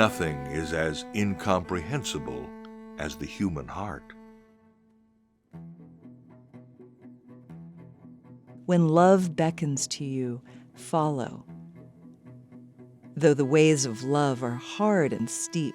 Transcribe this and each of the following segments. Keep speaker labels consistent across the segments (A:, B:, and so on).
A: Nothing is as incomprehensible as the human heart.
B: When love beckons to you, follow. Though the ways of love are hard and steep,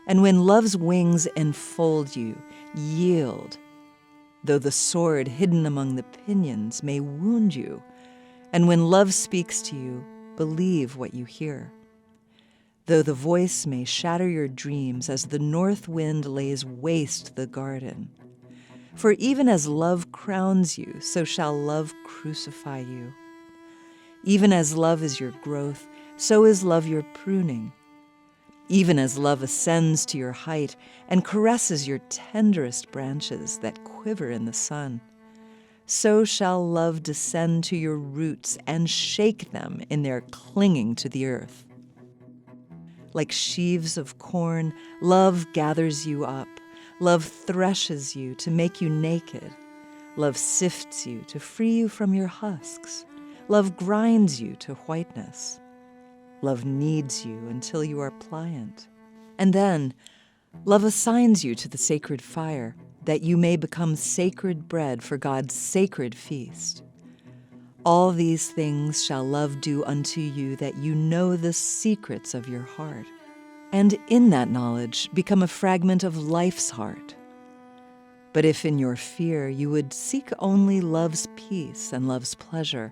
B: and when love's wings enfold you, yield. Though the sword hidden among the pinions may wound you, and when love speaks to you, believe what you hear. Though the voice may shatter your dreams as the north wind lays waste the garden. For even as love crowns you, so shall love crucify you. Even as love is your growth, so is love your pruning. Even as love ascends to your height and caresses your tenderest branches that quiver in the sun, so shall love descend to your roots and shake them in their clinging to the earth. Like sheaves of corn, love gathers you up. Love threshes you to make you naked. Love sifts you to free you from your husks. Love grinds you to whiteness. Love kneads you until you are pliant. And then, love assigns you to the sacred fire, that you may become sacred bread for God's sacred feast. All these things shall love do unto you, that you know the secrets of your heart, and in that knowledge become a fragment of life's heart. But if in your fear you would seek only love's peace and love's pleasure,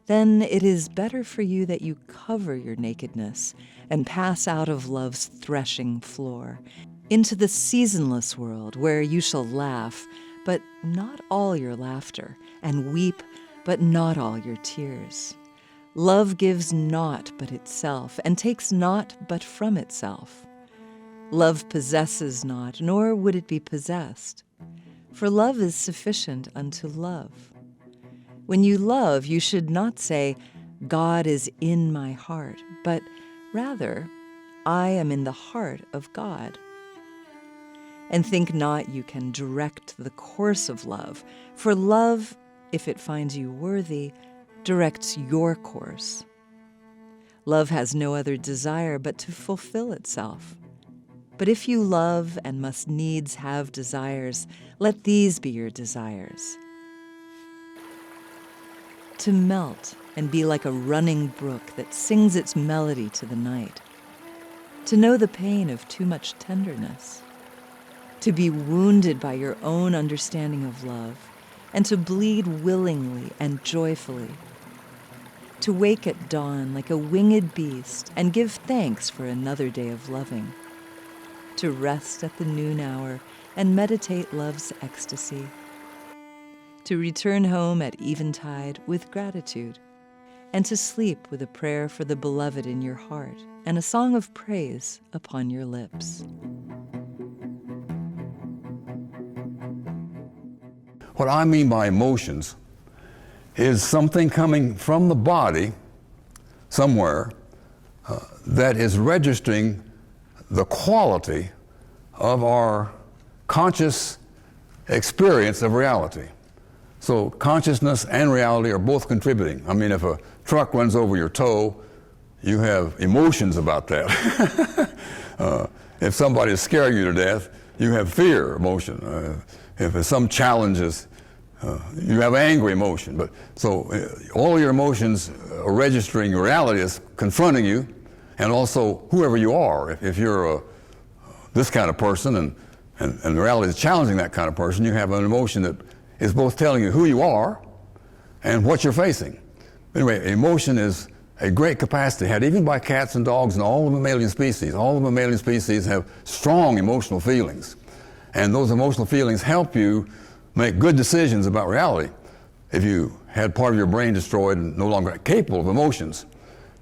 B: then it is better for you that you cover your nakedness and pass out of love's threshing floor into the seasonless world where you shall laugh, but not all your laughter, and weep, but not all your tears. Love gives naught but itself, and takes naught but from itself. Love possesses not, nor would it be possessed. For love is sufficient unto love. When you love, you should not say, God is in my heart, but rather, I am in the heart of God. And think not you can direct the course of love, for love, if it finds you worthy, directs your course. Love has no other desire but to fulfill itself. But if you love and must needs have desires, let these be your desires. To melt and be like a running brook that sings its melody to the night. To know the pain of too much tenderness. To be wounded by your own understanding of love, and to bleed willingly and joyfully. To wake at dawn like a winged beast and give thanks for another day of loving. To rest at the noon hour and meditate love's ecstasy. To return home at eventide with gratitude, and to sleep with a prayer for the beloved in your heart and a song of praise upon your lips.
C: What I mean by emotions is something coming from the body somewhere that is registering the quality of our conscious experience of reality. So consciousness and reality are both contributing. I mean, if a truck runs over your toe, you have emotions about that. If somebody is scaring you to death, you have fear emotion. If there's some challenges, you have angry emotion. But so all your emotions are registering your reality as confronting you, and also whoever you are. If you're this kind of person and reality is challenging that kind of person, you have an emotion that is both telling you who you are and what you're facing. Anyway, emotion is a great capacity had even by cats and dogs and all the mammalian species. All the mammalian species have strong emotional feelings. And those emotional feelings help you make good decisions about reality. If you had part of your brain destroyed and no longer capable of emotions,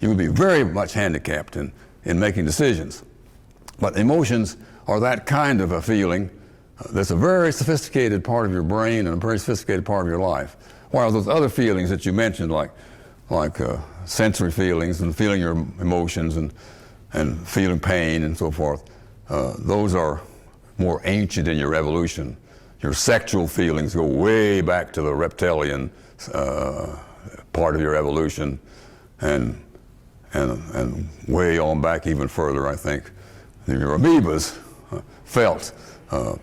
C: you would be very much handicapped in making decisions. But emotions are that kind of a feeling that's a very sophisticated part of your brain and a very sophisticated part of your life. While those other feelings that you mentioned, like sensory feelings and feeling your emotions and feeling pain and so forth, those are more ancient in your evolution. Your sexual feelings go way back to the reptilian part of your evolution, and way on back even further, I think. your amoebas felt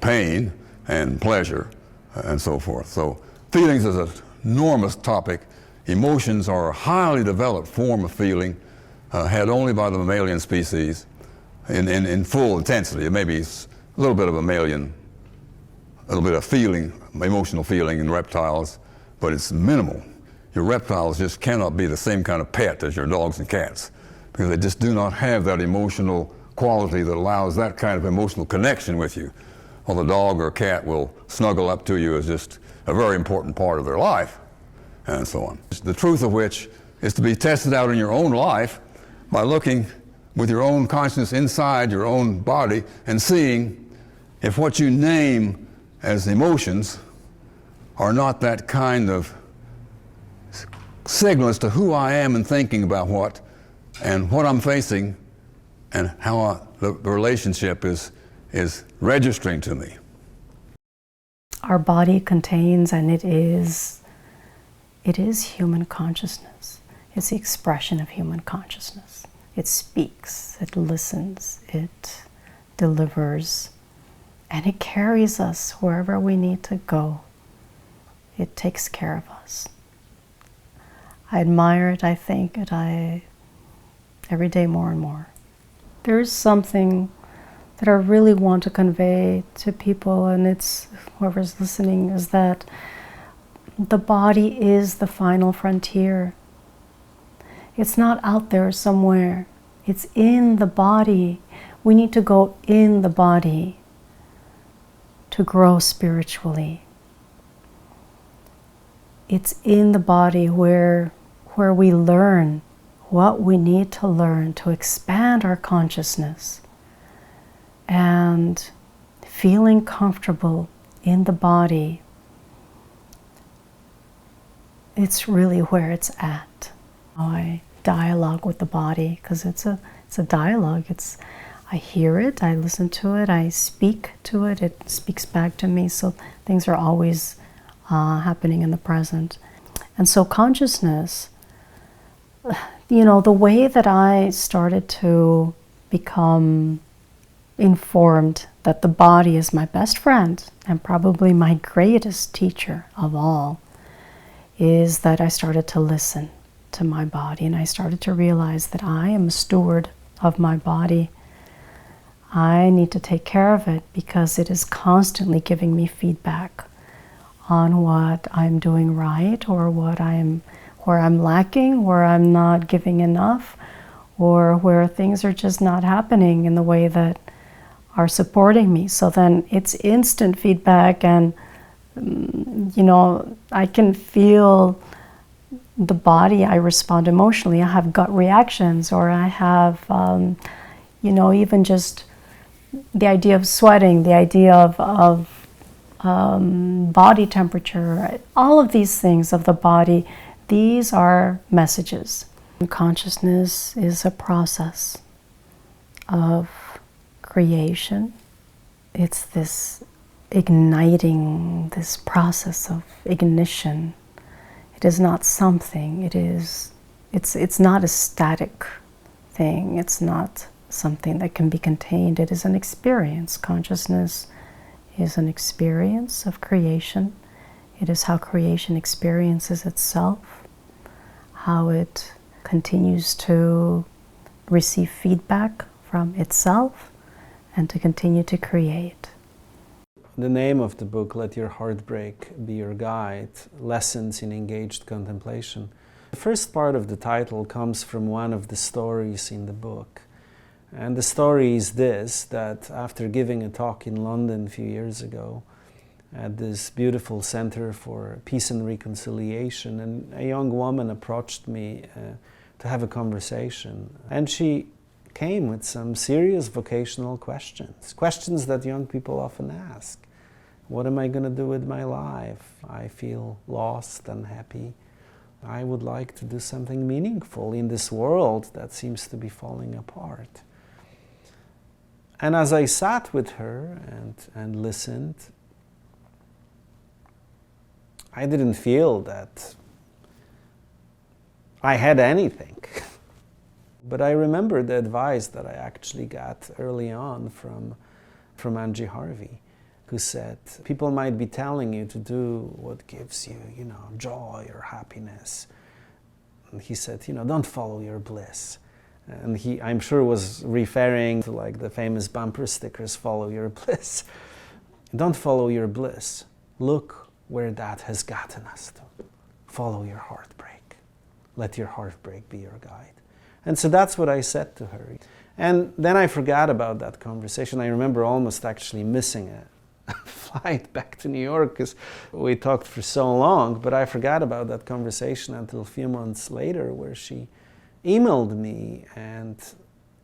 C: pain and pleasure and so forth. So feelings is an enormous topic. Emotions are a highly developed form of feeling, had only by the mammalian species in full intensity. It may be a little bit of mammalian, a little bit of feeling, emotional feeling in reptiles, but it's minimal. Your reptiles just cannot be the same kind of pet as your dogs and cats, because they just do not have that emotional quality that allows that kind of emotional connection with you. While the dog or cat will snuggle up to you as just a very important part of their life, and so on. The truth of which is to be tested out in your own life by looking with your own consciousness inside your own body and seeing if what you name as emotions are not that kind of signal as to who I am and thinking about what and what I'm facing and how the relationship is registering to me.
D: Our body contains, and it is human consciousness. It's the expression of human consciousness. It speaks, it listens, it delivers, and it carries us wherever we need to go. It takes care of us. I admire it, I think it, every day more and more. There is something that I really want to convey to people, and it's whoever's listening, is that the body is the final frontier. It's not out there somewhere. It's in the body. We need to go in the body to grow spiritually. It's in the body where we learn what we need to learn to expand our consciousness. And feeling comfortable in the body, it's really where it's at. I dialogue with the body because it's a dialogue. I hear it, I listen to it, I speak to it, it speaks back to me. So things are always happening in the present. And so consciousness, the way that I started to become informed that the body is my best friend and probably my greatest teacher of all is that I started to listen to my body, and I started to realize that I am a steward of my body. I need to take care of it because it is constantly giving me feedback on what I'm doing right or where I'm lacking, where I'm not giving enough, or where things are just not happening in the way that are supporting me. So then it's instant feedback, and I can feel the body. I respond emotionally. I have gut reactions, or I have even just the idea of sweating, the idea of body temperature, all of these things of the body. These are messages. Consciousness is a process of creation. It's this igniting, this process of ignition. It is not something. It's not a static thing. It's not something that can be contained. It is an experience. Consciousness is an experience of creation. It is how creation experiences itself, how it continues to receive feedback from itself and to continue to create.
E: The name of the book, Let Your Heartbreak Be Your Guide, Lessons in Engaged Contemplation. The first part of the title comes from one of the stories in the book. And the story is this, that after giving a talk in London a few years ago at this beautiful Center for Peace and Reconciliation, and a young woman approached me to have a conversation. And she came with some serious vocational questions that young people often ask. What am I going to do with my life? I feel lost, unhappy. I would like to do something meaningful in this world that seems to be falling apart. And as I sat with her and listened, I didn't feel that I had anything. But I remember the advice that I actually got early on from Angie Harvey, who said, people might be telling you to do what gives you, joy or happiness. And he said, don't follow your bliss. And he, I'm sure, was referring to like the famous bumper stickers, follow your bliss. Don't follow your bliss. Look where that has gotten us to. Follow your heartbreak. Let your heartbreak be your guide. And so that's what I said to her. And then I forgot about that conversation. I remember almost actually missing a flight back to New York because we talked for so long, but I forgot about that conversation until a few months later, where she emailed me and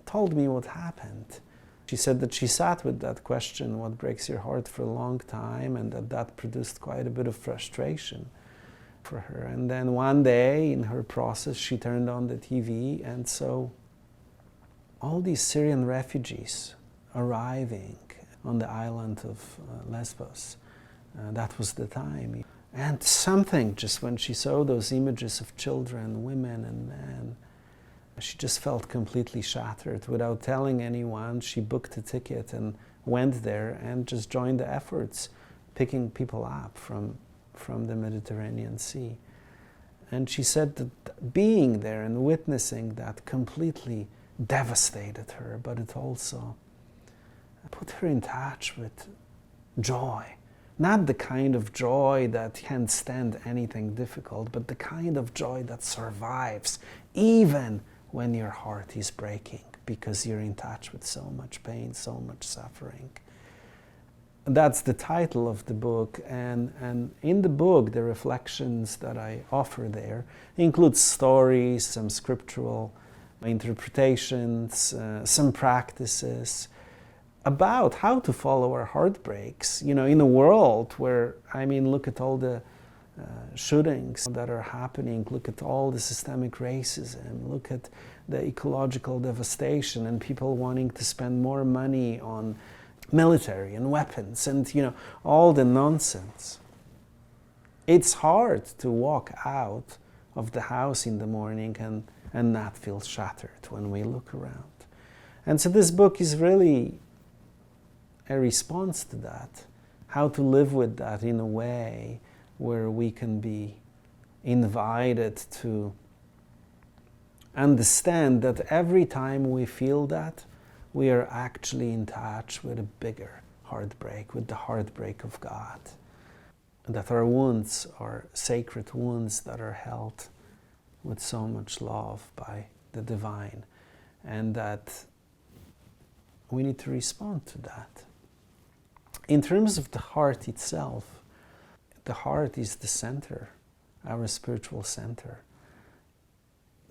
E: told me what happened. She said that she sat with that question, what breaks your heart, for a long time, and that produced quite a bit of frustration for her. And then one day in her process, she turned on the TV, and so all these Syrian refugees arriving on the island of Lesbos, that was the time. And something, just when she saw those images of children, women and men, she just felt completely shattered. Without telling anyone, she booked a ticket and went there and just joined the efforts, picking people up from the Mediterranean Sea. And she said that being there and witnessing that completely devastated her, but it also put her in touch with joy. Not the kind of joy that can't stand anything difficult, but the kind of joy that survives even when your heart is breaking, because you're in touch with so much pain, so much suffering. That's the title of the book, and in the book, the reflections that I offer there include stories, some scriptural interpretations, some practices about how to follow our heartbreaks. In a world where, look at all the shootings that are happening, look at all the systemic racism, look at the ecological devastation and people wanting to spend more money on military and weapons and all the nonsense. It's hard to walk out of the house in the morning and not feel shattered when we look around. And so this book is really a response to that, how to live with that in a way where we can be invited to understand that every time we feel that, we are actually in touch with a bigger heartbreak, with the heartbreak of God. And that our wounds are sacred wounds that are held with so much love by the divine, and that we need to respond to that. In terms of the heart itself, the heart is the center, our spiritual center.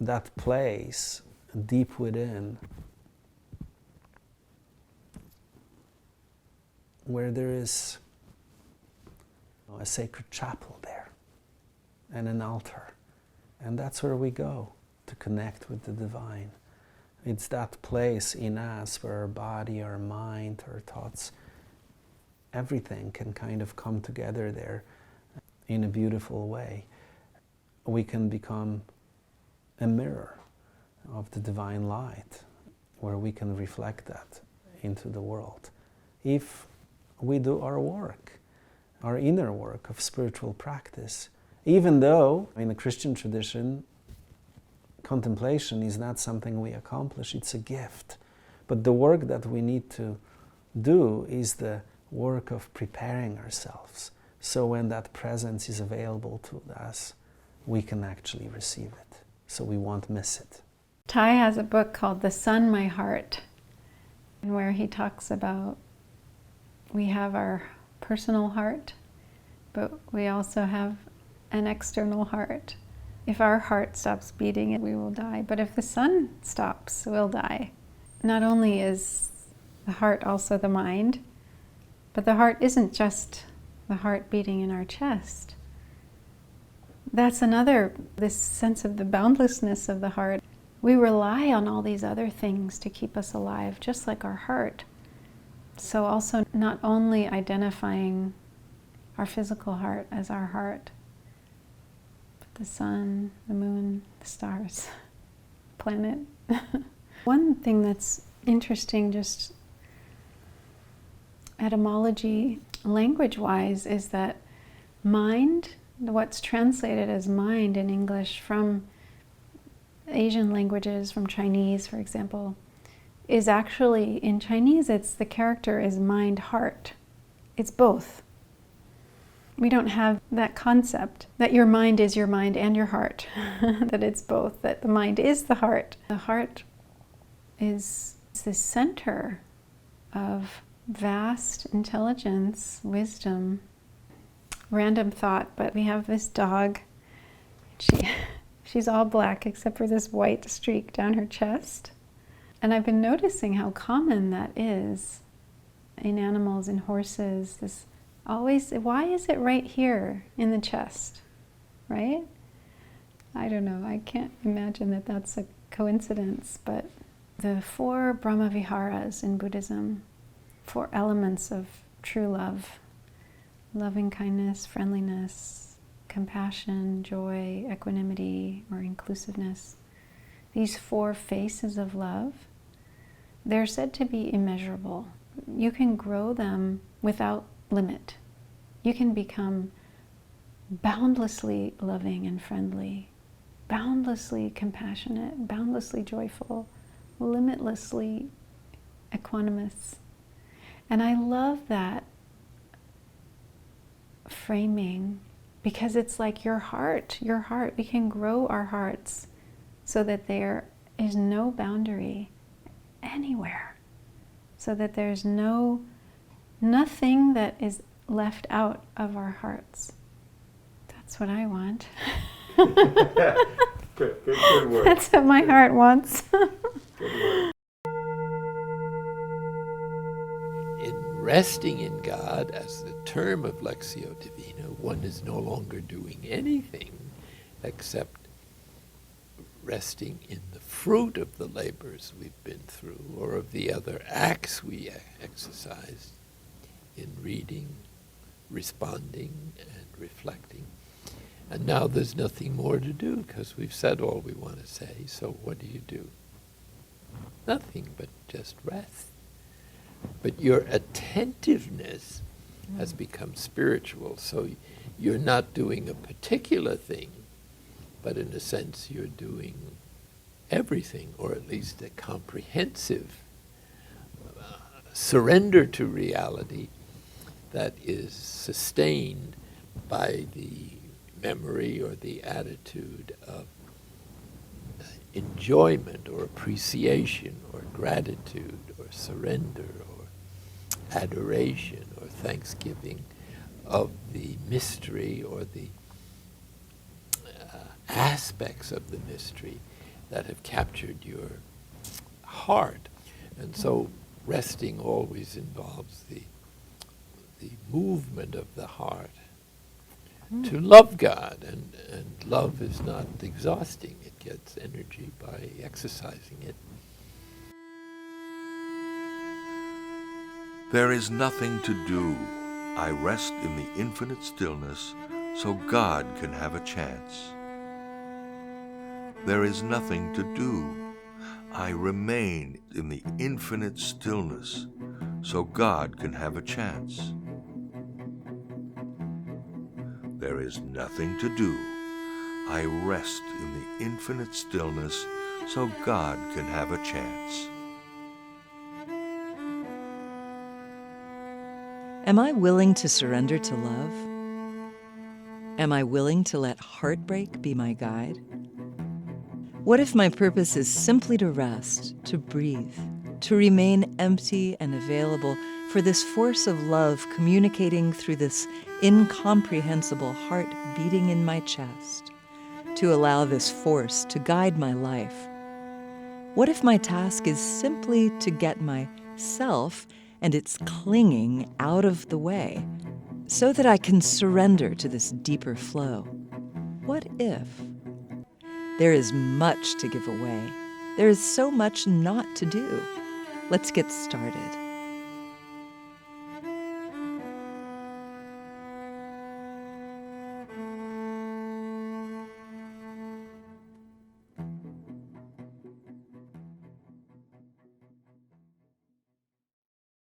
E: That place deep within, where there is a sacred chapel there and an altar. And that's where we go to connect with the divine. It's that place in us where our body, our mind, our thoughts, everything can kind of come together there in a beautiful way. We can become a mirror of the divine light, where we can reflect that into the world. If we do our work, our inner work of spiritual practice, even though in the Christian tradition, contemplation is not something we accomplish, it's a gift. But the work that we need to do is the work of preparing ourselves, so when that presence is available to us, we can actually receive it, so we won't miss it.
F: Ty has a book called The Sun, My Heart, where he talks about we have our personal heart, but we also have an external heart. If our heart stops beating, we will die. But if the sun stops, we'll die. Not only is the heart also the mind, but the heart isn't just the heart beating in our chest. That's another, this sense of the boundlessness of the heart. We rely on all these other things to keep us alive, just like our heart. So also not only identifying our physical heart as our heart, but the sun, the moon, the stars. planet. One thing that's interesting, just etymology, language-wise, is that mind, what's translated as mind in English from Asian languages, from Chinese, for example, is actually, in Chinese, it's the character is mind-heart. It's both. We don't have that concept that your mind is your mind and your heart, that it's both, that the mind is the heart. The heart is the center of vast intelligence, wisdom. Random thought, but we have this dog. She's all black except for this white streak down her chest. And I've been noticing how common that is in animals, in horses. This always, why is it right here in the chest, right? I don't know, I can't imagine that that's a coincidence, but the 4 Brahmaviharas in Buddhism, 4 elements of true love: loving kindness, friendliness, compassion, joy, equanimity, or inclusiveness. These 4 faces of love, they're said to be immeasurable. You can grow them without limit. You can become boundlessly loving and friendly, boundlessly compassionate, boundlessly joyful, limitlessly equanimous. And I love that framing, because it's like your heart, we can grow our hearts so that there is no boundary anywhere, so that there's nothing that is left out of our hearts. That's what I want.
G: Good work.
F: That's what my heart wants.
G: In resting in God as the term of Lectio Divina, one is no longer doing anything except resting in the fruit of the labors we've been through, or of the other acts we exercised in reading, responding, and reflecting. And now there's nothing more to do because we've said all we want to say. So what do? Nothing but just rest. But your attentiveness has become spiritual, so you're not doing a particular thing, but in a sense you're doing everything, or at least a comprehensive surrender to reality that is sustained by the memory or the attitude of enjoyment or appreciation or gratitude or surrender or adoration or thanksgiving of the mystery or the aspects of the mystery that have captured your heart. And so resting always involves the movement of the heart to love God, and love is not exhausting. It gets energy by exercising it.
A: There is nothing to do. I rest in the infinite stillness so God can have a chance. There is nothing to do. I remain in the infinite stillness so God can have a chance. There is nothing to do. I rest in the infinite stillness so God can have a chance.
B: Am I willing to surrender to love? Am I willing to let heartbreak be my guide? What if my purpose is simply to rest, to breathe, to remain empty and available for this force of love communicating through this incomprehensible heart beating in my chest, to allow this force to guide my life? What if my task is simply to get myself and its clinging out of the way so that I can surrender to this deeper flow? What if? There is much to give away. There is so much not to do. Let's get started.